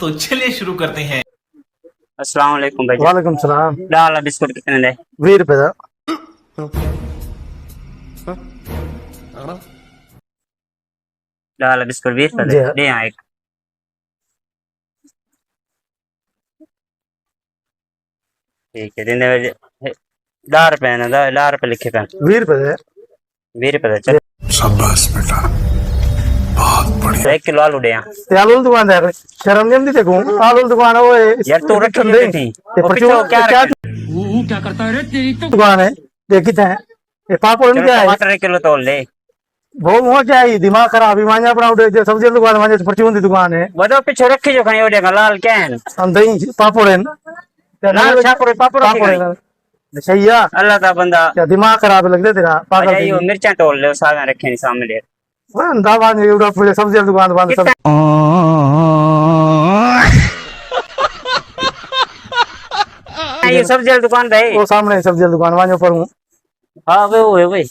तो चलिए शुरू करते हैं। अस्सलाम वालेकुम भाई। वालेकुम सलाम। डाला बिस्कुट कितने दे? 20 रुपए का। डाला बिस्कुट 20 रुपए जी दे हाँ। दे यहाँ एक। ठीक है देने 10 रुपए है ना, 10 रुपए लिखे पे 20 रुपए दे। 20 रुपए दे चल। शाबाश बेटा, बहुत बढ़िया। 1 किलो आलू दे यहाँ। ते आलू की दुकान है, शर्म नहीं आती देखो आलू की दुकान है वो यार तू रखी दे। जो थी ये वो परचून पीछे क्या क्या रखे? क्या करता है रे तेरी तो। दुकान है देखी थे ये पापड़ में चलो क्या है टमाटर 1 किलो तोल ले। वो क्या है दिमाग खराब ही मांझा अपना उठे जो सब्जी की दुकान मांझे परचून की दुकान है वो तो पीछे रखी जो कहीं ओडेगा लाल क्या है? हम दही पापड़ है लाल छापुर पापड़ रखी पापड़ गई। है सही है अल्लाह दा बंदा क्या दिमाग खराब लग दे तेरा पागल अच्छा ये मिर्चा तोल ले साथ रखे नहीं सामने ले। वो अंधा बांध उड़ा पूरे सब्जी की दुकान बंद सब ये सब्जी वाली दुकान भाई। वो सामने सब्जी की दुकान वहां पर हूँ। हाँ वो है भाई।